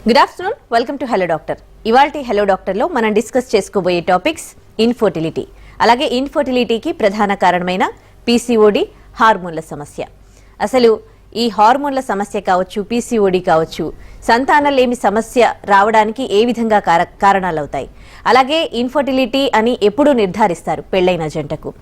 Good afternoon, welcome to hello doctor. ఇవాల్టి hello డాక్టర్లో మనం discuss చేసుకోబోయే టాపిక్స్ ఇన్ఫర్టిలిటీ, అలాగే ఇన్ఫర్టిలిటీకి ప్రధాన కారణమైన పీసీఓడి, హార్మోన్ల సమస్య. అసలు ఈ హార్మోన్ల సమస్య కావచ్చు, పీసీఓడి కావచ్చు, సంతానలేమి సమస్య రావడానికి ఏ విధంగా కారణాలు అవుతాయి, అలాగే ఇన్ఫర్టిలిటీ అని ఎప్పుడు నిర్ధారిస్తారు పెళ్లైన జంటకు,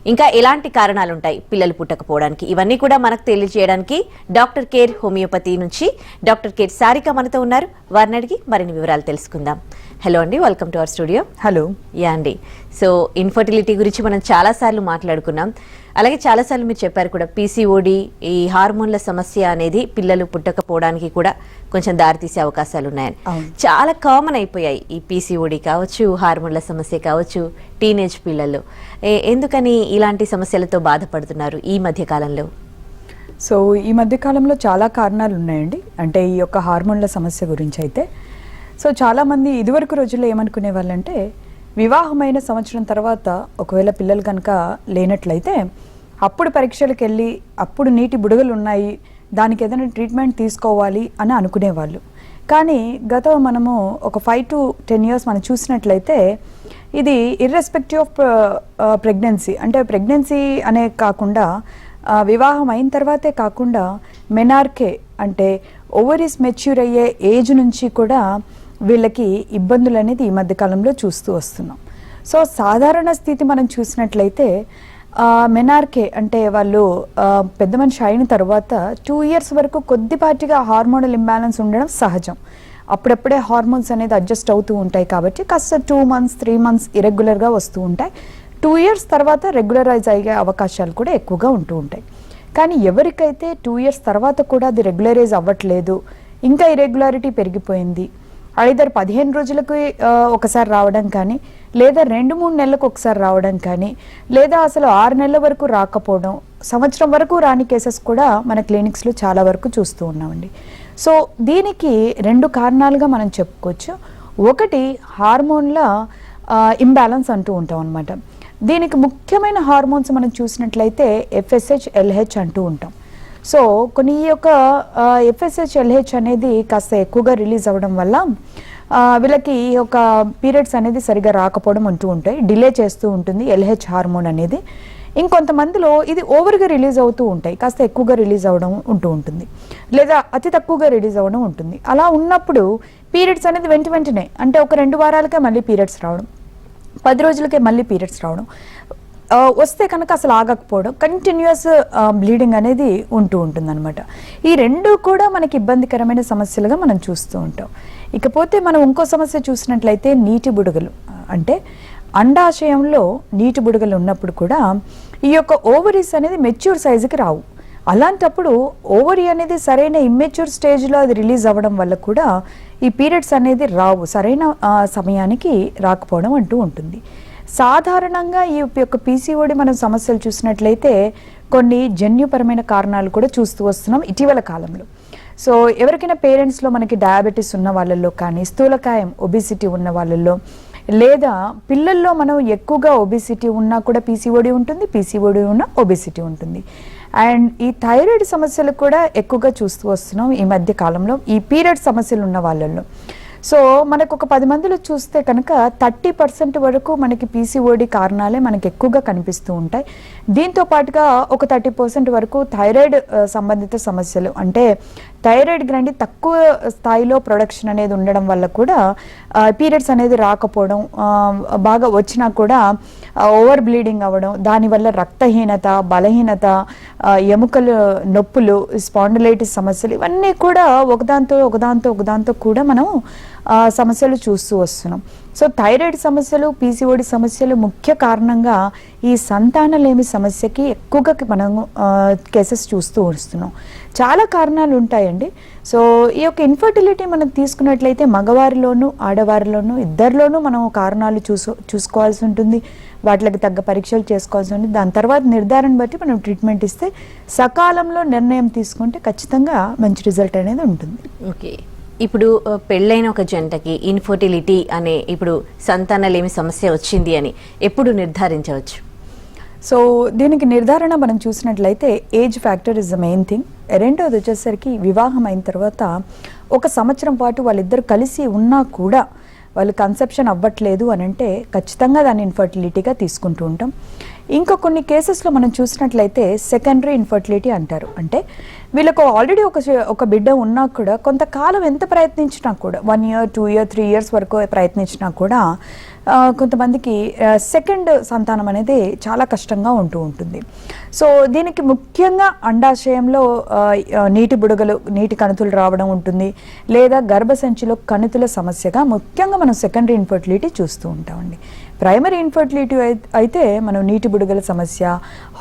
ఇంకా ఎలాంటి కారణాలు ఉంటాయి పిల్లలు పుట్టకపోవడానికి, ఇవన్నీ కూడా మనకు తెలియజేయడానికి డాక్టర్ కేర్ హోమియోపతి నుంచి డాక్టర్ కేర్ సారిక మనతో ఉన్నారు. వారిని అడిగి మరిన్ని వివరాలు తెలుసుకుందాం. హలో అండి, welcome to our studio. Hello. Yeah అండి, సో ఇన్ఫర్టిలిటీ గురించి మనం చాలాసార్లు మాట్లాడుకున్నాం. అలాగే చాలాసార్లు మీరు చెప్పారు కూడా పీసీఓడి, ఈ హార్మోన్ల సమస్య అనేది పిల్లలు పుట్టకపోవడానికి కూడా కొంచెం దారితీసే అవకాశాలు ఉన్నాయని. చాలా కామన్ అయిపోయాయి ఈ పీసీఓడి కావచ్చు, హార్మోన్ల సమస్య కావచ్చు టీనేజ్ పిల్లల్లో. ఎందుకని ఇలాంటి సమస్యలతో బాధపడుతున్నారు ఈ మధ్య కాలంలో? సో ఈ మధ్య కాలంలో చాలా కారణాలు ఉన్నాయండి. అంటే ఈ యొక్క హార్మోన్ల సమస్య గురించి అయితే సో చాలామంది ఇదివరకు రోజుల్లో ఏమనుకునే వాళ్ళంటే, వివాహమైన సంవత్సరం తర్వాత ఒకవేళ పిల్లలు కనుక లేనట్లయితే అప్పుడు పరీక్షలకు వెళ్ళి అప్పుడు నీటి బుడగలు ఉన్నాయి, దానికి ఏదైనా ట్రీట్మెంట్ తీసుకోవాలి అని అనుకునేవాళ్ళు. కానీ మనము ఒక 5 to 10 years మనం చూసినట్లయితే ఇది ఇర్రెస్పెక్టివ్ ఆఫ్ ప్రెగ్నెన్సీ, అంటే ప్రెగ్నెన్సీ అనే కాకుండా వివాహం అయిన తర్వాతే కాకుండా మెనార్కే అంటే ఓవరీస్ మెచ్యూర్ అయ్యే ఏజ్ నుంచి కూడా వీళ్ళకి ఇబ్బందులు అనేది ఈ మధ్యకాలంలో చూస్తూ వస్తున్నాం. సో సాధారణ స్థితి మనం చూసినట్లయితే మెనార్కే అంటే వాళ్ళు పెద్ద మనిషి అయిన తర్వాత 2 years వరకు కొద్దిపాటిగా హార్మోనల్ ఇంబ్యాలెన్స్ ఉండడం సహజం. అప్పుడప్పుడే హార్మోన్స్ అనేది అడ్జస్ట్ అవుతూ ఉంటాయి కాబట్టి కాస్త 2 months 3 months ఇరెగ్యులర్గా వస్తూ ఉంటాయి. 2 years తర్వాత రెగ్యులరైజ్ అయ్యే అవకాశాలు కూడా ఎక్కువగా ఉంటూ ఉంటాయి. కానీ ఎవరికైతే 2 years తర్వాత కూడా అది రెగ్యులరైజ్ అవ్వట్లేదు, ఇంకా ఇరెగ్యులారిటీ పెరిగిపోయింది, ఐదర్ 15 రోజులకు ఒకసారి రావడం కానీ, లేదా 2-3 నెలలకు ఒకసారి రావడం కానీ, లేదా అసలు 6 నెలల వరకు రాకపోవడం, సంవత్సరం వరకు రాని కేసెస్ కూడా మన క్లినిక్స్లో చాలా వరకు చూస్తూ ఉన్నామండి. సో దీనికి 2 కారణాలుగా మనం చెప్పుకోవచ్చు. ఒకటి హార్మోన్ల ఇంబ్యాలెన్స్ అంటూ ఉంటాం అనమాట. దీనికి ముఖ్యమైన హార్మోన్స్ మనం చూసినట్లయితే FSH, LH అంటూ ఉంటాం. సో కొన్ని యొక్క FSH, LH అనేది కాస్త ఎక్కువగా రిలీజ్ అవ్వడం వల్ల వీళ్ళకి ఒక పీరియడ్స్ అనేది సరిగా రాకపోవడం ఉంటూ ఉంటాయి, డిలే చేస్తూ ఉంటుంది LH హార్మోన్ అనేది. ఇంకొంతమందిలో ఇది ఓవర్గా రిలీజ్ అవుతూ ఉంటాయి, కాస్త ఎక్కువగా రిలీజ్ అవ్వడం ఉంటూ ఉంటుంది, లేదా అతి తక్కువగా రిలీజ్ అవ్వడం ఉంటుంది. అలా ఉన్నప్పుడు పీరియడ్స్ అనేది వెంటనే అంటే ఒక 2 వారాలకే మళ్ళీ పీరియడ్స్ రావడం, 10 రోజులకే మళ్ళీ పీరియడ్స్ రావడం, వస్తే కనుక అసలు ఆగకపోవడం, కంటిన్యూస్ బ్లీడింగ్ అనేది ఉంటూ ఉంటుంది అనమాట. ఈ 2 కూడా మనకి ఇబ్బందికరమైన సమస్యలుగా మనం చూస్తూ ఉంటాం. ఇకపోతే మనం ఇంకో సమస్య చూసినట్లయితే నీటి బుడగలు, అంటే అండాశయంలో నీటి బుడగలు ఉన్నప్పుడు కూడా ఈ యొక్క ఓవరీస్ అనేది మెచ్యూర్ సైజుకి రావు. అలాంటప్పుడు ఓవరీ అనేది సరైన ఇమ్మెచ్యూర్ స్టేజ్లో అది రిలీజ్ అవ్వడం వల్ల కూడా ఈ పీరియడ్స్ అనేది రావు, సరైన సమయానికి రాకపోవడం అంటూ ఉంటుంది. సాధారణంగా ఈ యొక్క పీసీఓడి మనం సమస్యలు చూసినట్లయితే కొన్ని జన్యుపరమైన కారణాలు కూడా చూస్తూ వస్తున్నాం ఇటీవల కాలంలో. సో ఎవరికైనా పేరెంట్స్లో మనకి డయాబెటీస్ ఉన్న వాళ్ళల్లో కానీ, స్థూలకాయం ఒబిసిటీ ఉన్న వాళ్ళల్లో, లేదా పిల్లల్లో మనం ఎక్కువగా ఒబిసిటీ ఉన్నా కూడా పీసీఓడి ఉంటుంది, పీసీఓడి ఉన్న ఒబిసిటీ ఉంటుంది. అండ్ ఈ థైరాయిడ్ సమస్యలు కూడా ఎక్కువగా చూస్తూ వస్తున్నాం ఈ మధ్య కాలంలో ఈ పీరియడ్ సమస్యలు ఉన్న వాళ్ళల్లో. సో మనకు ఒక 10 మందిలో చూస్తే కనుక 30% వరకు మనకి పీసీఓడి కారణాలే మనకి ఎక్కువగా కనిపిస్తూ ఉంటాయి. దీంతో పాటుగా ఒక 30% వరకు థైరాయిడ్ సంబంధిత సమస్యలు, అంటే థైరాయిడ్ గ్రంథి తక్కువ స్థాయిలో ప్రొడక్షన్ అనేది ఉండడం వల్ల కూడా పీరియడ్స్ అనేది రాకపోవడం, బాగా వచ్చినా కూడా ఓవర్ బ్లీడింగ్ అవ్వడం, దానివల్ల రక్తహీనత, బలహీనత, ఎముకలు నొప్పులు, స్పాండిలైటిస్ సమస్యలు, ఇవన్నీ కూడా ఒకదాంతో కూడా మనం సమస్యలు చూస్తూ వస్తున్నాం. సో థైరాయిడ్ సమస్యలు, పీసీఓడి సమస్యలు ముఖ్య కారణంగా ఈ సంతానలేమి సమస్యకి ఎక్కువగా మనం కేసెస్ చూస్తూ వస్తున్నాం. చాలా కారణాలు ఉంటాయండి. సో ఈ యొక్క ఇన్ఫర్టిలిటీ మనం తీసుకున్నట్లయితే మగవారిలోనూ ఆడవారిలోనూ ఇద్దరిలోనూ మనం కారణాలు చూసుకోవాల్సి ఉంటుంది, వాటికి తగ్గ పరీక్షలు చేసుకోవాల్సి ఉంటుంది. దాని తర్వాత నిర్ధారణ బట్టి మనం ట్రీట్మెంట్ ఇస్తే సకాలంలో నిర్ణయం తీసుకుంటే ఖచ్చితంగా మంచి రిజల్ట్ అనేది ఉంటుంది. ఓకే, ఇప్పుడు పెళ్ళైన ఒక జంటకి ఇన్ఫర్టిలిటీ అనే ఇప్పుడు సంతానలేమి సమస్య వచ్చింది అని ఎప్పుడు నిర్ధారించవచ్చు? సో దీనికి నిర్ధారణ మనం చూసినట్లయితే age factor is the main thing. రెండోది వచ్చేసరికి వివాహం అయిన తర్వాత ఒక సంవత్సరం పాటు వాళ్ళిద్దరు కలిసి ఉన్నా కూడా వాళ్ళు కన్సెప్షన్ అవ్వట్లేదు అని అంటే ఖచ్చితంగా దాన్ని ఇన్ఫర్టిలిటీగా తీసుకుంటూ ఉంటాం. ఇంకా కొన్ని కేసెస్లో మనం చూసినట్లయితే సెకండరీ ఇన్ఫర్టిలిటీ అంటారు. అంటే వీళ్ళకు ఆల్రెడీ ఒక బిడ్డ ఉన్నా కూడా కొంతకాలం ఎంత ప్రయత్నించినా కూడా 1 year 2 year 3 years వరకు ప్రయత్నించినా కూడా కొంతమందికి సెకండ్ సంతానం అనేది చాలా కష్టంగా ఉంటూ ఉంటుంది. సో దీనికి ముఖ్యంగా అండాశయంలో నీటి బుడగలు, నీటి కణుతులు రావడం ఉంటుంది, లేదా గర్భసంచిలో కణుతుల సమస్యగా ముఖ్యంగా మనం సెకండరీ ఇన్ఫర్టిలిటీ చూస్తూ ఉంటామండి. ప్రైమరీ ఇన్ఫర్టిలిటీ అయితే మనం నీటి బుడగల సమస్య,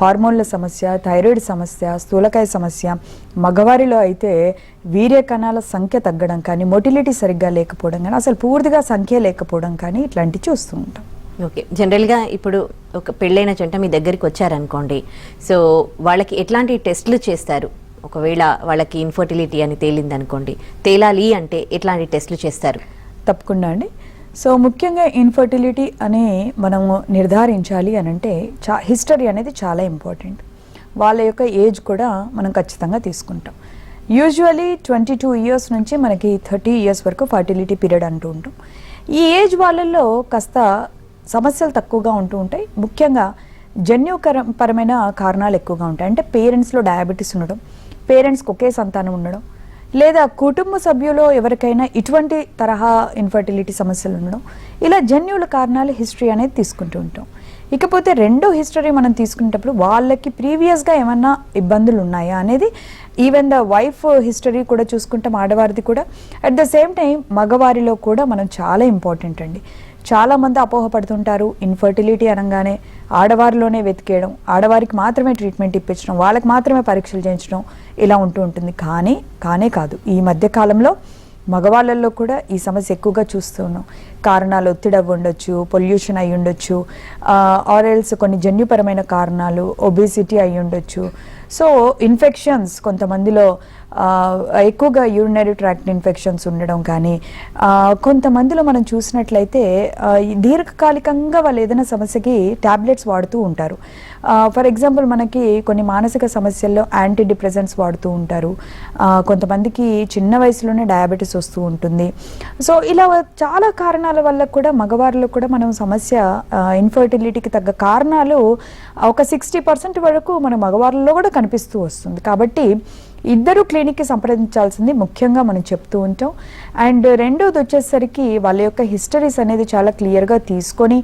హార్మోన్ల సమస్య, థైరాయిడ్ సమస్య, స్థూలకాయ సమస్య, మగవారిలో అయితే వీర్య కణాల సంఖ్య తగ్గడం కానీ, మొటిలిటీ సరిగ్గా లేకపోవడం కానీ, అసలు పూర్తిగా సంఖ్య లేకపోవడం కానీ ఇట్లాంటివి చూస్తూ ఉంటాం. ఓకే, జనరల్గా ఇప్పుడు ఒక పెళ్ళైన జంట మీ దగ్గరికి వచ్చారనుకోండి, సో వాళ్ళకి ఎట్లాంటి టెస్టులు చేస్తారు? ఒకవేళ వాళ్ళకి ఇన్ఫర్టిలిటీ అని తేలింది అనుకోండి, తేలాలి అంటే ఎట్లాంటి టెస్టులు చేస్తారు? తప్పకుండా అండి. సో ముఖ్యంగా ఇన్ఫర్టిలిటీ అని మనము నిర్ధారించాలి అని అంటే హిస్టరీ అనేది చాలా ఇంపార్టెంట్. వాళ్ళ యొక్క ఏజ్ కూడా మనం ఖచ్చితంగా తీసుకుంటాం. యూజువలీ 22 years నుంచి మనకి 30 years వరకు ఫర్టిలిటీ పీరియడ్ అంటూ ఉంటాం. ఈ ఏజ్ వాళ్ళల్లో కాస్త సమస్యలు తక్కువగా ఉంటూ ఉంటాయి. ముఖ్యంగా జన్యుపరమైన కారణాలు ఎక్కువగా ఉంటాయి. అంటే పేరెంట్స్లో డయాబెటీస్ ఉండడం, పేరెంట్స్కి ఒకే సంతానం ఉండడం, లేదా కుటుంబ సభ్యులో ఎవరికైనా ఇటువంటి తరహా ఇన్ఫర్టిలిటీ సమస్యలు ఉండడం, ఇలా జన్యుల కారణాలు హిస్టరీ అనేది తీసుకుంటూ ఉంటాం. ఇకపోతే రెండో హిస్టరీ మనం తీసుకునేటప్పుడు వాళ్ళకి ప్రీవియస్గా ఏమన్నా ఇబ్బందులు ఉన్నాయా అనేది, ఈవెన్ ద వైఫ్ హిస్టరీ కూడా చూసుకుంటాం, ఆడవారిది కూడా. అట్ ద సేమ్ టైం మగవారిలో కూడా మనం చాలా ఇంపార్టెంట్ అండి. చాలామంది అపోహపడుతుంటారు, ఇన్ఫర్టిలిటీ అనగానే ఆడవారిలోనే వెతికేయడం, ఆడవారికి మాత్రమే ట్రీట్మెంట్ ఇప్పించడం, వాళ్ళకి మాత్రమే పరీక్షలు చేయించడం ఇలా ఉంటూ ఉంటుంది. కానే కాదు, ఈ మధ్య కాలంలో మగవాళ్ళల్లో కూడా ఈ సమస్య ఎక్కువగా చూస్తూ ఉన్నాం. కారణాలు ఒత్తిడి అవి ఉండొచ్చు, పొల్యూషన్ అయి ఉండొచ్చు, ఆరెల్స్ కొన్ని జన్యుపరమైన కారణాలు, ఒబేసిటీ అయి ఉండొచ్చు. సో ఇన్ఫెక్షన్స్ కొంతమందిలో ఎక్కువగా యూరినరీ ట్రాక్ట్ ఇన్ఫెక్షన్స్ ఉండడం కానీ, కొంతమందిలో మనం చూసినట్లయితే దీర్ఘకాలికంగా వాళ్ళు ఏదైనా సమస్యకి ట్యాబ్లెట్స్ వాడుతూ ఉంటారు. ఫర్ ఎగ్జాంపుల్ మనకి కొన్ని మానసిక సమస్యల్లో యాంటీ డిప్రెసెంట్స్ వాడుతూ ఉంటారు. కొంతమందికి చిన్న వయసులోనే డయాబెటీస్ వస్తూ ఉంటుంది. సో ఇలా చాలా కారణాల వల్ల కూడా మగవారిలో కూడా మనం సమస్య ఇన్ఫర్టిలిటీకి తగ్గ కారణాలు ఒక 60% వరకు మన మగవారిలో కూడా కనిపిస్తూ వస్తుంది. కాబట్టి ఇద్దరు క్లినిక్కి సంప్రదించాల్సింది ముఖ్యంగా మనం చెప్తూ ఉంటాం. అండ్ రెండోది వచ్చేసరికి వాళ్ళ యొక్క హిస్టరీస్ అనేది చాలా క్లియర్గా తీసుకొని,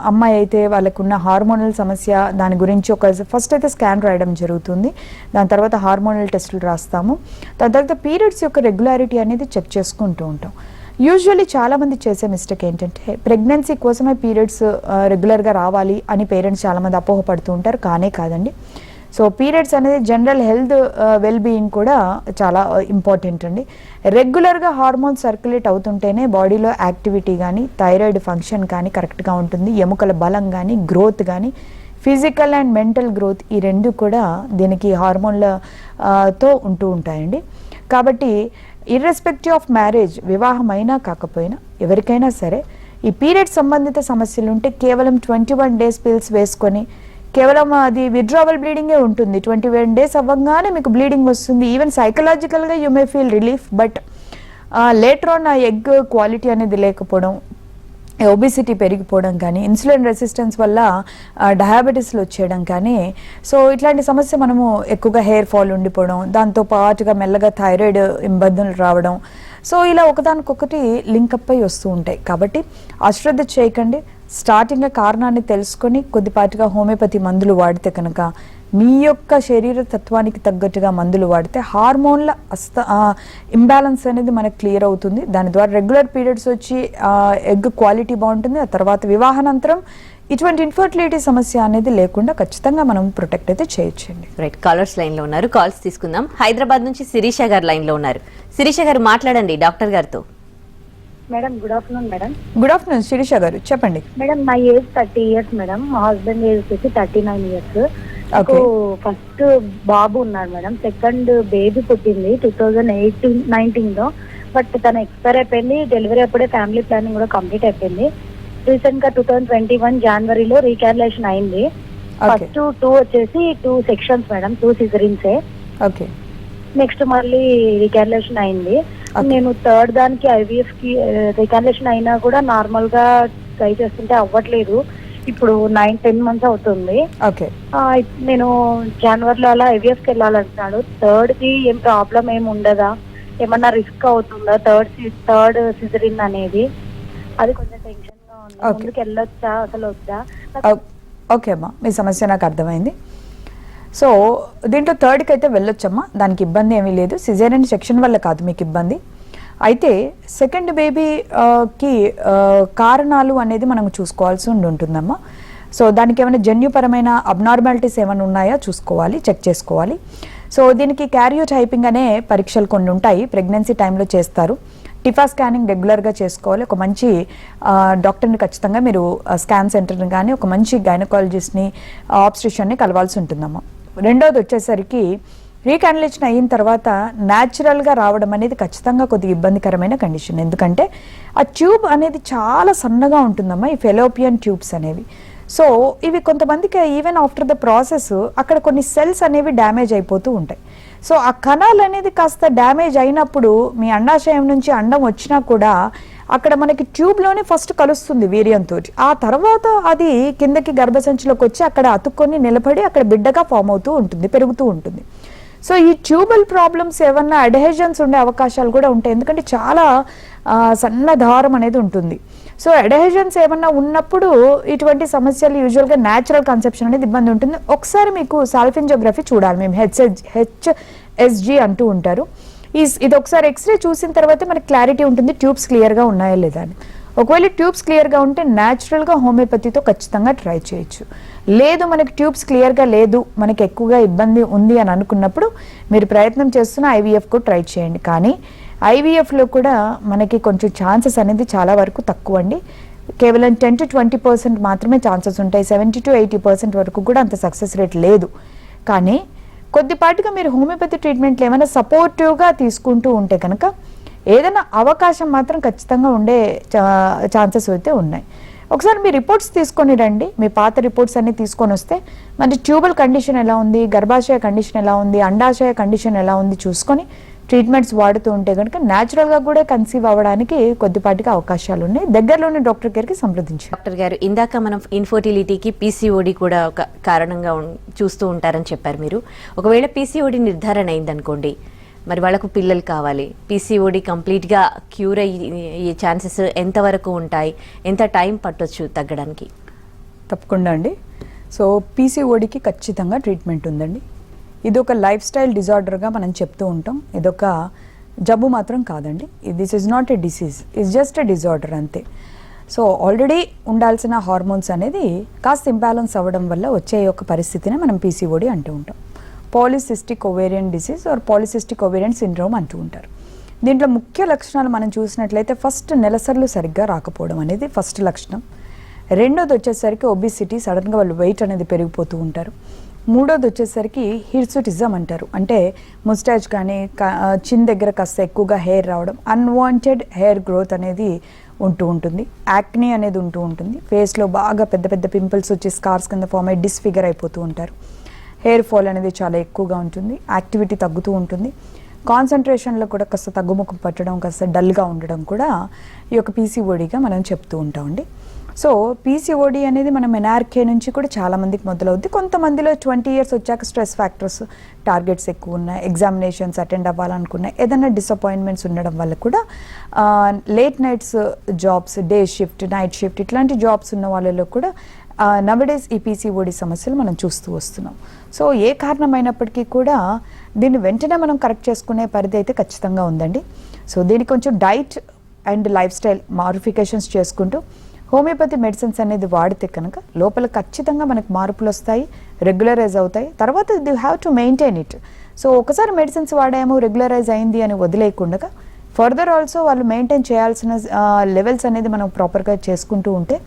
అమ్మాయి అయితే వాళ్ళకున్న హార్మోనల్ సమస్య దాని గురించి ఫస్ట్ అయితే స్కాన్ రాయడం జరుగుతుంది. దాని తర్వాత హార్మోనల్ టెస్టులు రాస్తాము. దాని తర్వాత పీరియడ్స్ యొక్క రెగ్యులారిటీ అనేది చెక్ చేసుకుంటూ ఉంటాం. యూజువల్లీ చాలామంది చేసే మిస్టేక్ ఏంటంటే ప్రెగ్నెన్సీ కోసమే పీరియడ్స్ రెగ్యులర్గా రావాలి అని పేరెంట్స్ చాలామంది అపోహపడుతూ ఉంటారు. కాదండి. సో పీరియడ్స్ అనేది జనరల్ హెల్త్ వెల్ బీయింగ్ కూడా చాలా ఇంపార్టెంట్ అండి. రెగ్యులర్గా హార్మోన్స్ సర్క్యులేట్ అవుతుంటేనే బాడీలో యాక్టివిటీ కానీ, థైరాయిడ్ ఫంక్షన్ కానీ కరెక్ట్గా ఉంటుంది. ఎముకల బలం కానీ, గ్రోత్ కానీ, ఫిజికల్ అండ్ మెంటల్ గ్రోత్ ఈ రెండు కూడా దీనికి హార్మోన్లతో ఉంటూ ఉంటాయండి. కాబట్టి ఇర్రెస్పెక్టివ్ ఆఫ్ మ్యారేజ్, వివాహం అయినా కాకపోయినా ఎవరికైనా సరే ఈ పీరియడ్ సంబంధిత సమస్యలు ఉంటే కేవలం 21 days పిల్స్ వేసుకొని, కేవలం అది విత్డ్రావల్ బ్లీడింగే ఉంటుంది. 21 days అవ్వగానే మీకు బ్లీడింగ్ వస్తుంది. ఈవెన్ సైకలాజికల్గా you may feel relief, but later on ఆ ఎగ్ క్వాలిటీ అనేది లేకపోవడం, ఒబిసిటీ పెరిగిపోవడం కానీ, ఇన్సులిన్ రెసిస్టెన్స్ వల్ల డయాబెటీస్లు వచ్చేయడం కానీ, సో ఇట్లాంటి సమస్య మనము ఎక్కువగా హెయిర్ ఫాల్ ఉండిపోవడం, దాంతో పాటుగా మెల్లగా థైరాయిడ్ ఇబ్బందులు రావడం, సో ఇలా ఒకదానికొకటి లింకప్ అయి వస్తూ ఉంటాయి. కాబట్టి అశ్రద్ధ చేయకండి. స్టార్టింగ్గా కారణాన్ని తెలుసుకొని కొద్దిపాటిగా హోమియోపతి మందులు వాడితే కనుక మీ యొక్క శరీర తత్వానికి తగ్గట్టుగా మందులు వాడితే హార్మోన్ల ఇంబ్యాలెన్స్ అనేది మనకు క్లియర్ అవుతుంది. దాని ద్వారా రెగ్యులర్ పీరియడ్స్ వచ్చి ఎగ్ క్వాలిటీ బాగుంటుంది. ఆ తర్వాత వివాహానంతరం ఇటువంటి ఇన్ఫర్టిలిటీ సమస్య అనేది లేకుండా ఖచ్చితంగా మనం ప్రొటెక్ట్ అయితే చేయొచ్చండి. రైట్, కాలర్స్ లైన్లో ఉన్నారు, కాల్స్ తీసుకుందాం. హైదరాబాద్ నుంచి శిరీష గారు లైన్లో ఉన్నారు. శిరీష గారు మాట్లాడండి డాక్టర్ గారితో. Madam good afternoon. Madam good afternoon Shirisha గారు, చెప్పండి. మేడం నా ఏజ్ 30 years మేడం. మా హస్బెండ్ ఏజ్ వచ్చేసి 39 years. నాకు ఫస్ట్ బాబు ఉన్నాడు మేడం. సెకండ్ బేబీ పుట్టింది 2018-19 లో. బట్ తన ఎక్స్పైర్ అయిపోయింది. డెలివరీ అప్పుడే ఫ్యామిలీ ప్లానింగ్ కూడా కంప్లీట్ అయిపోయింది. రీసెంట్ గా 2021 Januaryలో రీకాల్యులేషన్ అయింది. ఫస్ట్ 2 వచ్చేసి 2 sections madam, 2 cesareans. Okay. Next మళ్ళీ రీకాల్యులేషన్ అయింది. నేను థర్డ్ దానికి IVF కి రికాన్లేషన్ అయినా కూడా నార్మల్ గా ట్రై చేస్తుంటే అవ్వట్లేదు. ఇప్పుడు 9-10 months అవుతుంది. ఓకే. నేను జనవరిలో అలా IVF కి వెళ్ళాలంటున్నాడు. థర్డ్ కి ఏం ప్రాబ్లం ఏమి ఉండదా, ఏమన్నా రిస్క్ అవుతుందా థర్డ్ సిజరిన్ అనేది? అది కొంచెం టెన్షన్ గా ఉంది. ముందుకు వెళ్ళొచ్చా అసలు వద్దా? ఓకే అమ్మా, మీ సమస్య నాకు అర్థమైంది. సో దీంట్లో థర్డ్కి అయితే వెళ్ళొచ్చమ్మా, దానికి ఇబ్బంది ఏమీ లేదు. సిజేరియన్ సెక్షన్ వల్ల కాదు మీకు ఇబ్బంది. అయితే సెకండ్ బేబీకి కారణాలు అనేది మనం చూసుకోవాల్సి ఉంటుందమ్మా. సో దానికి ఏమైనా జన్యుపరమైన అబ్నార్మాలిటీస్ ఏమైనా ఉన్నాయా చూసుకోవాలి, చెక్ చేసుకోవాలి. సో దీనికి క్యారియోటైపింగ్ అనే పరీక్షలు కొన్ని ఉంటాయి, ప్రెగ్నెన్సీ టైంలో చేస్తారు. టిఫా స్కానింగ్ రెగ్యులర్గా చేసుకోవాలి. ఒక మంచి డాక్టర్ని ఖచ్చితంగా మీరు స్కాన్ సెంటర్ని కానీ ఒక మంచి గైనకాలజిస్ట్ని ఆబ్స్ట్రిషన్ని కలవాల్సి ఉంటుందమ్మా. రెండోది వచ్చేసరికి రీకాన్యులేషన్ అయిన తర్వాత న్యాచురల్గా రావడం అనేది ఖచ్చితంగా కొద్దిగా ఇబ్బందికరమైన కండిషన్. ఎందుకంటే ఆ ట్యూబ్ అనేది చాలా సన్నగా ఉంటుందమ్మా, ఈ ఫెలోపియన్ ట్యూబ్స్ అనేవి. సో ఇవి కొంతమందికి ఈవెన్ ఆఫ్టర్ ద ప్రాసెస్ అక్కడ కొన్ని సెల్స్ అనేవి డ్యామేజ్ అయిపోతూ ఉంటాయి. సో ఆ కణాలు అనేది కాస్త డ్యామేజ్ అయినప్పుడు మీ అండాశయం నుంచి అండం వచ్చినా కూడా అక్కడ మనకి ట్యూబ్లోనే ఫస్ట్ కలుస్తుంది వీర్యంతో. ఆ తర్వాత అది కిందకి గర్భసంచిలోకి వచ్చి అక్కడ అతుక్కొని నిలబడి అక్కడ బిడ్డగా ఫామ్ అవుతూ ఉంటుంది, పెరుగుతూ ఉంటుంది. సో ఈ ట్యూబల్ ప్రాబ్లమ్స్ ఏమన్నా అడ్హెజన్స్ ఉండే అవకాశాలు కూడా ఉంటాయి, ఎందుకంటే చాలా సన్న దారం అనేది ఉంటుంది. సో అడ్హెజన్స్ ఏమన్నా ఉన్నప్పుడు ఇటువంటి సమస్యలు యూజువల్గా న్యాచురల్ కన్సెప్షన్ అనేది ఇబ్బంది ఉంటుంది. ఒకసారి మీకు సాల్ఫింజోగ్రఫీ చూడాలి, మేము HSG అంటూ ఉంటారు. ఇది ఒకసారి ఎక్స్రే చూసిన తర్వాత మనకి క్లారిటీ ఉంటుంది ట్యూబ్స్ క్లియర్గా ఉన్నాయా లేదా అని. ఒకవేళ ట్యూబ్స్ క్లియర్గా ఉంటే న్యాచురల్గా హోమియోపతితో ఖచ్చితంగా ట్రై చేయొచ్చు. లేదు మనకి ట్యూబ్స్ క్లియర్గా లేదు, మనకి ఎక్కువగా ఇబ్బంది ఉంది అని అనుకున్నప్పుడు మీరు ప్రయత్నం చేస్తున్న IVFకు ట్రై చేయండి. కానీ IVFలో కూడా మనకి కొంచెం ఛాన్సెస్ అనేది చాలా వరకు తక్కువ అండి. కేవలం 10 to 20% మాత్రమే ఛాన్సెస్ ఉంటాయి. 70 to 80% వరకు కూడా అంత సక్సెస్ రేట్ లేదు. కానీ కొద్దిపాటిగా మీరు హోమియోపతి ట్రీట్మెంట్లు ఏమైనా సపోర్టివ్గా తీసుకుంటూ ఉంటే కనుక ఏదైనా అవకాశం మాత్రం ఖచ్చితంగా ఉండే ఛాన్సెస్ అయితే ఉన్నాయి. ఒకసారి మీ రిపోర్ట్స్ తీసుకొని రండి, మీ పాత రిపోర్ట్స్ అన్ని తీసుకొని వస్తే మరి ట్యూబల్ కండిషన్ ఎలా ఉంది, గర్భాశయ కండిషన్ ఎలా ఉంది, అండాశయ కండిషన్ ఎలా ఉంది చూసుకొని ట్రీట్మెంట్స్ వాడుతూ ఉంటే కనుక న్యాచురల్గా కూడా కన్సీవ్ అవ్వడానికి కొద్దిపాటిగా అవకాశాలు ఉన్నాయి. దగ్గరలోని డాక్టర్ గారికి సంప్రదించి. డాక్టర్ గారు, ఇందాక మనం ఇన్ఫర్టిలిటీకి PCOD కూడా ఒక కారణంగా చూస్తూ ఉంటారని చెప్పారు మీరు. ఒకవేళ PCOD నిర్ధారణ అయిందనుకోండి, మరి వాళ్ళకు పిల్లలు కావాలి, PCOD కంప్లీట్గా క్యూర్ అయ్యే ఛాన్సెస్ ఎంతవరకు ఉంటాయి, ఎంత టైం పట్టొచ్చు తగ్గడానికి? తప్పకుండా అండి. సో PCODకి ఖచ్చితంగా ట్రీట్మెంట్ ఉందండి. ఇది ఒక లైఫ్ స్టైల్ డిజార్డర్గా మనం చెప్తూ ఉంటాం. ఇదొక జబ్బు మాత్రం కాదండి. This is not a disease, it's just a disorder అంతే. సో ఆల్రెడీ ఉండాల్సిన హార్మోన్స్ అనేది కాస్త ఇంబ్యాలెన్స్ అవ్వడం వల్ల వచ్చే ఒక పరిస్థితిని మనం PCOD అంటూ ఉంటాం. Polycystic ovarian disease are polycystic ovarian syndrome అంటూ ఉంటారు. దీంట్లో ముఖ్య లక్షణాలు మనం చూసినట్లయితే ఫస్ట్ నెలసర్లు సరిగ్గా రాకపోవడం అనేది ఫస్ట్ లక్షణం. రెండోది వచ్చేసరికి ఒబిసిటీ, సడన్గా వాళ్ళు వెయిట్ అనేది పెరిగిపోతూ ఉంటారు. మూడోది వచ్చేసరికి హిర్సుటిజం అంటారు, అంటే ముస్టాచ్ కానీ చిన్ దగ్గర కాస్త ఎక్కువగా హెయిర్ రావడం, అన్వాంటెడ్ హెయిర్ గ్రోత్ అనేది ఉంటూ ఉంటుంది. యాక్నీ అనేది ఉంటూ ఉంటుంది. ఫేస్లో బాగా పెద్ద పెద్ద పింపుల్స్ వచ్చి స్కార్స్ కింద ఫామ్ అయ్యి డిస్ఫిగర్ అయిపోతూ ఉంటారు. హెయిర్ ఫాల్ అనేది చాలా ఎక్కువగా ఉంటుంది. యాక్టివిటీ తగ్గుతూ ఉంటుంది. కాన్సన్ట్రేషన్లో కూడా కాస్త తగ్గుముఖం పట్టడం, కాస్త డల్గా ఉండడం కూడా ఈ యొక్క PCODగా మనం చెప్తూ ఉంటామండి. సో PCOD అనేది మన మెనార్కే నుంచి కూడా చాలామందికి మొదలవుద్ది. కొంతమందిలో 20 years వచ్చాక స్ట్రెస్ ఫ్యాక్టర్స్, టార్గెట్స్ ఎక్కువ ఉన్నాయి, ఎగ్జామినేషన్స్ అటెండ్ అవ్వాలనుకున్నాయి, ఏదైనా డిసప్పాయింట్మెంట్స్ ఉండడం వల్ల కూడా late nights jobs, day shift, night shift ఇట్లాంటి జాబ్స్ ఉన్న వాళ్ళలో కూడా నవడేస్ ఈ PCOD సమస్యలు మనం చూస్తూ వస్తున్నాం. సో ఏ కారణమైనప్పటికీ కూడా దీన్ని వెంటనే మనం కరెక్ట్ చేసుకునే పరిధి అయితే ఖచ్చితంగా ఉందండి. సో దీనికి కొంచెం diet and life style modifications చేసుకుంటూ హోమియోపతి మెడిసిన్స్ అనేది వాడితే కనుక లోపల ఖచ్చితంగా మనకు మార్పులు వస్తాయి, రెగ్యులరైజ్ అవుతాయి. తర్వాత you have to maintain it. So ఒకసారి మెడిసిన్స్ వాడాము, రెగ్యులరైజ్ అయింది అని వదిలేయకుండా ఫర్దర్ ఆల్సో వాళ్ళు మెయింటైన్ చేయాల్సిన లెవెల్స్ అనేది మనం ప్రాపర్గా చేసుకుంటూ ఉంటే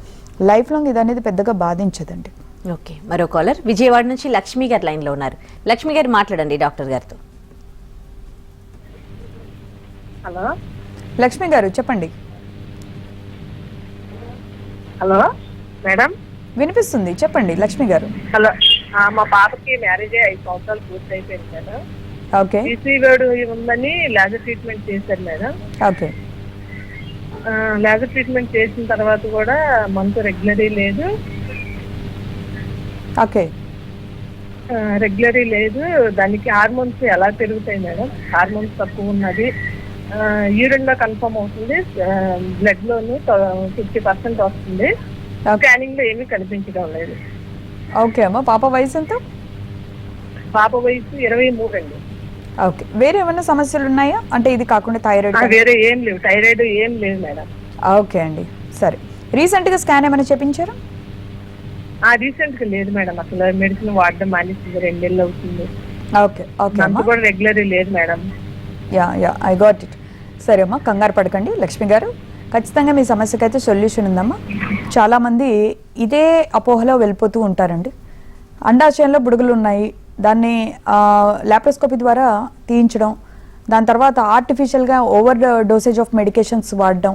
లైఫ్ లాంగ్ ఇది అనేది పెద్దగా బాధించదండి. ఓకే, మరో కాలర్ విజయవాడ నుంచి లక్ష్మి గారు లైన్లో ఉన్నారు. లక్ష్మి గారు మాట్లాడండి డాక్టర్ గారితో. హలో లక్ష్మి గారు చెప్పండి. హలో మేడం, వినిపిస్తుంది, చెప్పండి లక్ష్మి గారు. హలో, మా పాపకి మ్యారేజ్ 5 సంవత్సరాలు పూర్తి అయిపోయింది మేడం. ఓకే పీసీఓడి ఉందని లేజర్ ట్రీట్మెంట్ చేశారు మేడం. ఓకే లేజర్ ట్రీట్మెంట్ చేసిన తర్వాత కూడా మంత్ రెగ్యులరీ లేదు. ఓకే రెగ్యులరీ లేదు. దానికి హార్మోన్స్ ఎలా పెరుగుతాయి మేడం? హార్మోన్స్ తక్కువ ఉన్నది. యూరిన్ లో కన్ఫర్మ్ అవుతుంది, బ్లడ్ లోను 50% వస్తుంది. స్కానింగ్ లో ఏమీ కనిపించడం లేదు. ఓకే అమ్మా, పాప వయసు ఎంత? పాప వయసు 23 అండి. ఓకే, వేరే ఏమైనా సమస్యలు ఉన్నాయా? అంటే ఇది కాకుండా థైరాయిడ్ వేరే ఏం లేవు, థైరాయిడ్ ఏం లేదు మేడం. ఓకే అండి, సరే. రీసెంట్గా స్కాన్ ఏమైనా చేయించారా? రీసెంట్ గా లేదు మేడం, అసలు మెడిసిన్ వాడడం మానేసింది, 2 నెలలు అవుతుంది. ఓకే ఓకే అమ్మా, కూడా రెగ్యులరీ లేదు madam. Yeah I got it. సరే అమ్మా, కంగారు పడకండి లక్ష్మి గారు, ఖచ్చితంగా మీ సమస్యకి అయితే సొల్యూషన్ ఉందమ్మా. చాలామంది ఇదే అపోహలో వెళ్ళిపోతూ ఉంటారండి. అండాశయంలో బుడుగులు ఉన్నాయి, దాన్ని లాప్రోస్కోపీ ద్వారా తీయించడం, దాని తర్వాత ఆర్టిఫిషియల్గా ఓవర్ డోసేజ్ ఆఫ్ మెడికేషన్స్ వాడడం.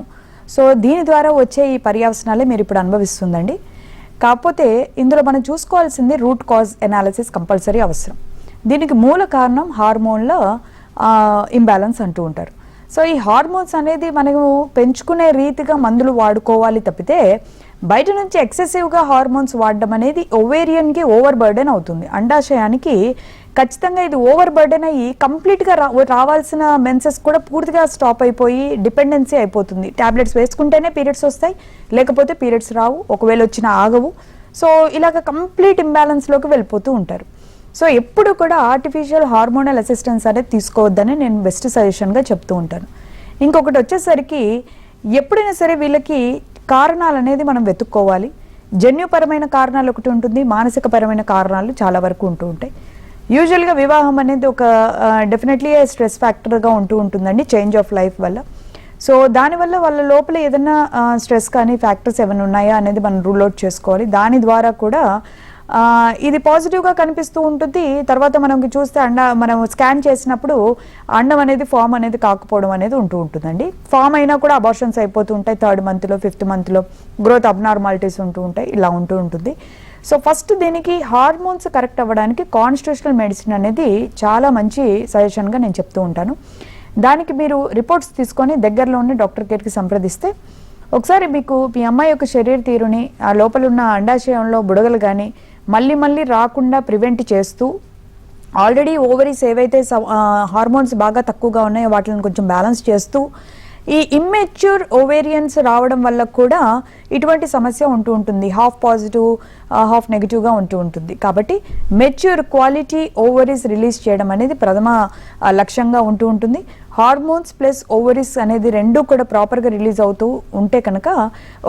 సో దీని ద్వారా వచ్చే ఈ పర్యవసనాలే మీరు ఇప్పుడు అనుభవిస్తుందండి. కాకపోతే ఇందులో మనం చూసుకోవాల్సింది రూట్ కాజ్ ఎనాలిసిస్ కంపల్సరీ అవసరం. దీనికి మూల కారణం హార్మోన్ల ఇంబ్యాలెన్స్ అంటూ ఉంటారు. సో ఈ హార్మోన్స్ అనేది మనము పెంచుకునే రీతిగా మందులు వాడుకోవాలి తప్పితే బయట నుంచి ఎక్సెసివ్గా హార్మోన్స్ వాడడం అనేది ఓవేరియన్కి ఓవర్ బర్డెన్ అవుతుంది. అండాశయానికి ఖచ్చితంగా ఇది ఓవర్ బర్డెన్ అయ్యి కంప్లీట్గా రావాల్సిన మెన్సెస్ కూడా పూర్తిగా స్టాప్ అయిపోయి డిపెండెన్సీ అయిపోతుంది. ట్యాబ్లెట్స్ వేసుకుంటేనే పీరియడ్స్ వస్తాయి, లేకపోతే పీరియడ్స్ రావు, ఒకవేళ వచ్చినా ఆగవు. సో ఇలాగ కంప్లీట్ ఇంబ్యాలెన్స్లోకి వెళ్ళిపోతూ ఉంటారు. సో ఎప్పుడు కూడా ఆర్టిఫిషియల్ హార్మోనల్ అసిస్టెన్స్ అనేది తీసుకోవద్దని నేను బెస్ట్ సజెషన్గా చెప్తూ ఉంటాను. ఇంకొకటి వచ్చేసరికి ఎప్పుడైనా సరే వీళ్ళకి కారణాలు అనేది మనం వెతుక్కోవాలి. జన్యుపరమైన కారణాలు ఒకటి ఉంటుంది, మానసికపరమైన కారణాలు చాలా వరకు ఉంటూ ఉంటాయి. యూజువల్గా వివాహం అనేది ఒక డెఫినెట్లీ స్ట్రెస్ ఫ్యాక్టర్గా ఉంటూ ఉంటుందండి, చేంజ్ ఆఫ్ లైఫ్ వల్ల. సో దానివల్ల వాళ్ళ లోపల ఏదైనా స్ట్రెస్ కానీ ఫ్యాక్టర్స్ ఏమైనా ఉన్నాయా అనేది మనం రూల్ అవుట్ చేసుకోవాలి. దాని ద్వారా కూడా ఇది పాజిటివ్గా కనిపిస్తూ ఉంటుంది. తర్వాత మనం చూస్తే మనం స్కాన్ చేసినప్పుడు అండం అనేది ఫామ్ అనేది కాకపోవడం అనేది ఉంటూ ఉంటుందండి. ఫామ్ అయినా కూడా అబార్షన్స్ అయిపోతూ ఉంటాయి, 3rd మంత్లో 5th మంత్లో గ్రోత్ అబ్నార్మాలిటీస్ ఉంటూ ఉంటాయి, ఇలా ఉంటూ ఉంటుంది. సో ఫస్ట్ దీనికి హార్మోన్స్ కరెక్ట్ అవ్వడానికి కాన్స్టిట్యూషనల్ మెడిసిన్ అనేది చాలా మంచి సజెషన్గా నేను చెప్తూ ఉంటాను. దానికి మీరు రిపోర్ట్స్ తీసుకొని దగ్గరలోని డాక్టర్ కేర్కి సంప్రదిస్తే ఒకసారి మీకు మీ అమ్మాయి యొక్క శరీర తీరుని, ఆ లోపల ఉన్న అండాశయంలో బుడగలు కానీ మళ్ళీ రాకుండా ప్రివెంట్ చేస్తూ, ఆల్రెడీ ఓవరీస్ ఏవైతే హార్మోన్స్ బాగా తక్కువగా ఉన్నాయో వాటిని కొంచెం బ్యాలెన్స్ చేస్తూ, ఈ ఇమ్మెచ్యూర్ ఓవేరియన్స్ రావడం వల్ల కూడా ఇటువంటి సమస్య ఉంటూ ఉంటుంది. హాఫ్ పాజిటివ్ హాఫ్ నెగిటివ్గా ఉంటూ ఉంటుంది. కాబట్టి మెచ్యూర్ క్వాలిటీ ఓవరీస్ రిలీజ్ చేయడం అనేది ప్రథమ లక్ష్యంగా ఉంటూ ఉంటుంది. హార్మోన్స్ ప్లస్ ఓవరీస్ అనేది రెండూ కూడా ప్రాపర్గా రిలీజ్ అవుతూ ఉంటే కనుక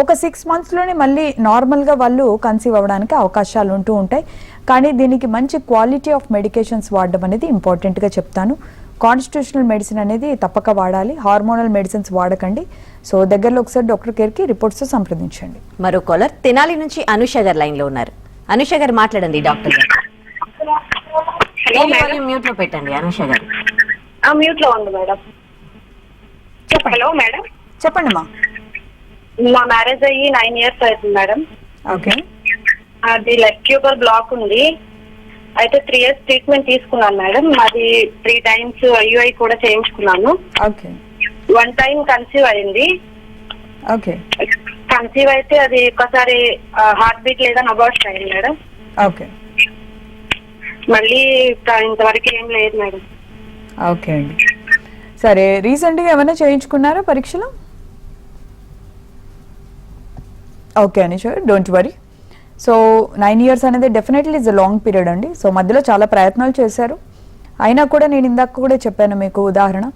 ఒక 6 monthsలోనే మళ్ళీ నార్మల్గా వాళ్ళు కన్సీవ్ అవ్వడానికి అవకాశాలు ఉంటూ ఉంటాయి. కానీ దీనికి మంచి క్వాలిటీ ఆఫ్ మెడికేషన్స్ వాడడం అనేది ఇంపార్టెంట్గా చెప్తాను. కాన్స్టిట్యూషనల్ మెడిసిన్ అనేది తప్పక వాడాలి, హార్మోనల్ మెడిసిన్స్ వాడకండి. సో దగ్గరలో ఒకసారి డాక్టర్ కేర్కి రిపోర్ట్స్ సంప్రదించండి. మరో కాలర్ తెనాలి నుంచి అనుష గారు లైన్లో ఉన్నారు. అనుష గారు మాట్లాడండి డాక్టర్ గారు. మ్యూట్ లో పెట్టండి అనుష గారు. మ్యూట్ లో ఉంది మేడం. హలో మేడం, చెప్పండి మా. మా మ్యారేజ్ అయ్యి 9 years అవుతుంది మేడం. ఓకే, అది లెఫ్ట్ ట్యూబర్ బ్లాక్ ఉంది. అయితే 3 years ట్రీట్మెంట్ తీసుకున్నాను మేడం. అది 3 times IUI కూడా చేయించుకున్నాను. ఓకే, 1 time కన్సీవ్ అయింది. ఓకే, కన్సీవ్ అయితే అది ఒకసారి హార్ట్ బీట్ లేదా అబార్షన్ అయింది మేడం. ఓకే, మళ్ళీ ఇంతవరకు ఏం లేదు మేడం. ఓకే అండి, సరే. రీసెంట్గా ఏమైనా చేయించుకున్నారా పరీక్షలు? ఓకే అని sir, don't worry. So 9 years అనేది definitely is a long period అండి. సో మధ్యలో చాలా ప్రయత్నాలు చేశారు, అయినా కూడా నేను ఇందాక కూడా చెప్పాను మీకు ఉదాహరణ.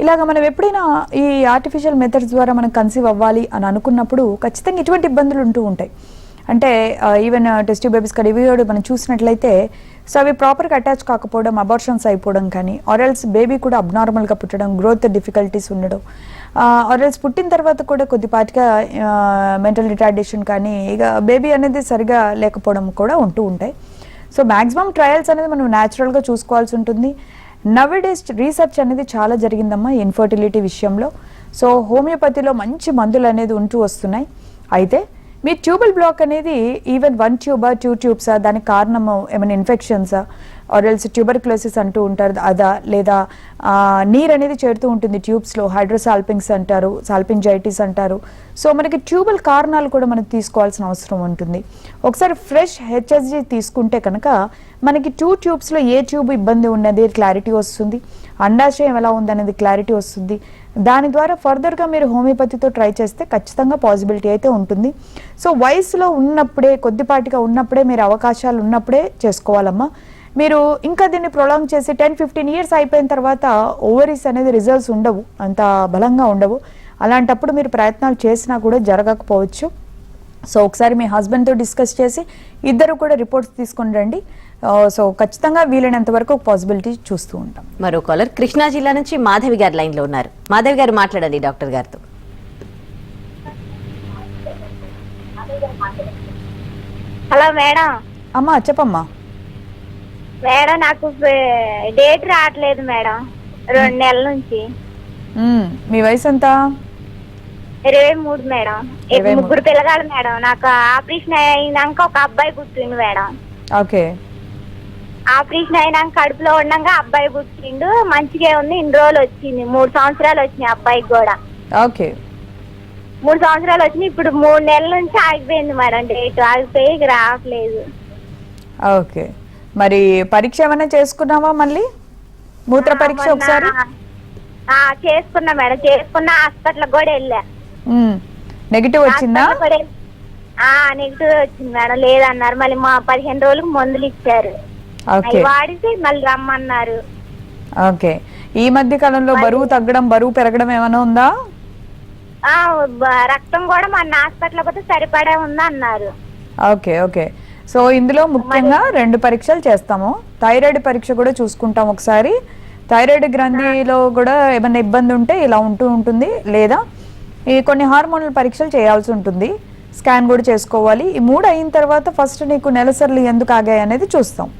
ఇలాగ మనం ఎప్పుడైనా ఈ ఆర్టిఫిషియల్ మెథడ్స్ ద్వారా మనం కన్సీవ్ అవ్వాలి అని అనుకున్నప్పుడు ఖచ్చితంగా ఇటువంటి ఇబ్బందులు ఉంటూ ఉంటాయి. అంటే ఈవెన్ టెస్ట్ బేబీస్ కానీ ఇవి మనం చూసినట్లయితే సో అవి ప్రాపర్గా అటాచ్ కాకపోవడం, అబార్షన్స్ అయిపోవడం కానీ, ఆర్ఎల్స్ బేబీ కూడా అబ్నార్మల్గా పుట్టడం, గ్రోత్ డిఫికల్టీస్ ఉండడం, ఆర్ఎల్స్ పుట్టిన తర్వాత కూడా కొద్దిపాటిగా మెంటల్ రిటార్డేషన్ కానీ, ఇక బేబీ అనేది సరిగా లేకపోవడం కూడా ఉంటూ ఉంటాయి. సో మ్యాక్సిమం ట్రయల్స్ అనేది మనం న్యాచురల్గా చూసుకోవాల్సి ఉంటుంది. నవేడేస్ రీసెర్చ్ అనేది చాలా జరిగిందమ్మా ఇన్ఫర్టిలిటీ విషయంలో. సో హోమియోపతిలో మంచి మందులు అనేది ఉంటూ వస్తున్నాయి. అయితే మీ ట్యూబల్ బ్లాక్ అనేది ఈవెన్ 1 tube 2 tubes దానికి కారణము ఏమైనా ఇన్ఫెక్షన్సా ఆర్ ఎల్స్ ట్యూబర్క్లోసిస్ అంటూ ఉంటారు అదా, లేదా నీరు అనేది చేరుతూ ఉంటుంది ట్యూబ్స్లో, హైడ్రోసాల్పింగ్స్ అంటారు, సాల్పింజైటిస్ అంటారు. సో మనకి ట్యూబల్ కారణాలు కూడా మనం తీసుకోవాల్సిన అవసరం ఉంటుంది. ఒకసారి ఫ్రెష్ హెచ్ఎస్జి తీసుకుంటే కనుక మనకి 2 ట్యూబ్స్లో ఏ ట్యూబ్ ఇబ్బంది ఉన్నది క్లారిటీ వస్తుంది, అండాశయం ఎలా ఉందనేది క్లారిటీ వస్తుంది. దాని ద్వారా ఫర్దర్గా మీరు హోమియోపతితో ట్రై చేస్తే ఖచ్చితంగా పాసిబిలిటీ అయితే ఉంటుంది. సో వయసులో ఉన్నప్పుడే, కొద్దిపాటిగా ఉన్నప్పుడే, మీరు అవకాశాలు ఉన్నప్పుడే చేసుకోవాలమ్మా. మీరు ఇంకా దీన్ని ప్రొలాంగ్ చేసి 10-15 ఇయర్స్ అయిపోయిన తర్వాత ఓవరీస్ అనేది రిజల్ట్స్ ఉండవు, అంత బలంగా ఉండవు. అలాంటప్పుడు మీరు ప్రయత్నాలు చేసినా కూడా జరగకపోవచ్చు. సో ఒకసారి మీ హస్బెండ్తో డిస్కస్ చేసి ఇద్దరు కూడా రిపోర్ట్స్ తీసుకొని రండి. సో ఖచ్చితంగా వీలైనంత వరకు పాసిబిలిటీ చూస్తూ ఉంటాం. మరో కాలర్ కృష్ణా జిల్లా నుంచి మాధవి గారు లైన్ లో ఉన్నారు. మాధవి గారు మాట్లాడండి డాక్టర్ గారితో. Hello madam. అమ్మా చెప్పమ్మా. మేడం నాకు డేట్ రావట్లేదు మేడం 2 నెలల నుంచి. మీ వయసు ఎంత? 23 మేడం. 3 పిల్లగాళ్ళు మేడం. నాకు ఆపరేషన్ అయినాక ఒక అబ్బాయి పుట్టిండు మేడం. ఓకే. ఆపరేషన్ అయినాక కడుపులో ఉండగా అబ్బాయి పుట్టిండు, మంచిగా ఉంది. ఇన్ని రోజులు వచ్చింది, 3 సంవత్సరాలు వచ్చినాయి అబ్బాయికి కూడా. ఓకే. 3 సంవత్సరాలు వచ్చినాయి. ఇప్పుడు 3 నెలల నుంచి ఆగిపోయింది మేడం, డేట్ ఆగిపోయి రావట్లేదు. ఓకే. మరి పరీక్ష ఏమైనా చేసుకున్నావా? మళ్ళీ మూత్ర పరీక్ష ఒకసారి చేసుకున్నా మేడం. చేసుకున్నా, హాస్పిటల్ కూడా వెళ్ళా. నెగిటివ్ వచ్చిందా? నెగిటివ్ వచ్చింది మేడం. లేదన్నారు. మళ్ళీ మా 15 రోజులకు మందులు ఇచ్చారు, వాడితే మళ్ళీ రమ్మన్నారు. ఓకే. ఈ మధ్య కాలంలో బరువు తగ్గడం, బరువు పెరగడం ఏమైనా ఉందా? రక్తం కూడా మన హాస్పిటల్ పోతే సరిపడే ఉందా అన్నారు. ఓకే. ఓకే. సో ఇందులో ముఖ్యంగా 2 పరీక్షలు చేస్తాము. థైరాయిడ్ పరీక్ష కూడా చూసుకుంటాం ఒకసారి. థైరాయిడ్ గ్రంథిలో కూడా ఏమైనా ఇబ్బంది ఉంటే ఇలా ఉంటుంది, లేదా ఈ కొన్ని హార్మోనల్ పరీక్షలు చేయాల్సి ఉంటుంది. స్కాన్ కూడా చేసుకోవాలి. ఈ 3 అయిన తర్వాత ఫస్ట్ నీకు నెలసర్లు ఎందుకు ఆగాయి అనేది చూస్తాం.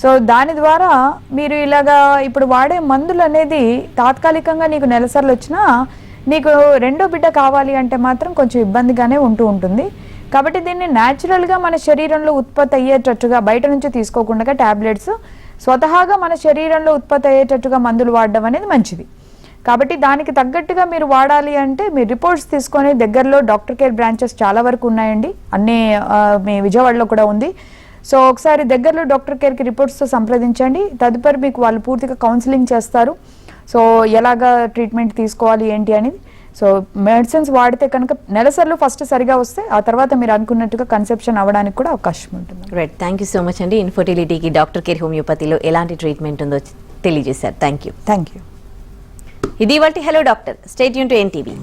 సో దాని ద్వారా మీరు ఇలాగా ఇప్పుడు వాడే మందులు అనేది తాత్కాలికంగా నీకు నెలసర్లు వచ్చినా నీకు 2వ బిడ్డ కావాలి అంటే మాత్రం కొంచెం ఇబ్బందిగానే ఉంటుంది. కాబట్టి దీన్ని న్యాచురల్గా మన శరీరంలో ఉత్పత్తి అయ్యేటట్టుగా, బయట నుంచి తీసుకోకుండా టాబ్లెట్స్ స్వతహాగా మన శరీరంలో ఉత్పత్తి అయ్యేటట్టుగా మందులు వాడడం అనేది మంచిది. కాబట్టి దానికి తగ్గట్టుగా మీరు వాడాలి అంటే మీరు రిపోర్ట్స్ తీసుకొని దగ్గరలో డాక్టర్ కేర్ బ్రాంచెస్ చాలా వరకు ఉన్నాయండి, అన్నీ మీ విజయవాడలో కూడా ఉంది. సో ఒకసారి దగ్గరలో డాక్టర్ కేర్కి రిపోర్ట్స్తో సంప్రదించండి. తదుపరి మీకు వాళ్ళు పూర్తిగా కౌన్సిలింగ్ చేస్తారు. సో ఎలాగా ట్రీట్మెంట్ తీసుకోవాలి ఏంటి అనేది. సో మెడిసిన్స్ వాడితే కనుక నెలసర్లు ఫస్ట్ సరిగా వస్తే ఆ తర్వాత మీరు అనుకున్నట్టుగా కన్సెప్షన్ అవ్వడానికి కూడా అవకాశం ఉంటుంది. Right. Thank you so much అండి. ఇన్ఫర్టిలిటీకి డాక్టర్ కేర్ హోమియోపతిలో ఎలాంటి ట్రీట్మెంట్ ఉందో తెలియజేశారు. Thank you. Thank you. ఇది ఇవాల్టి hello doctor. Stay tune to NTV.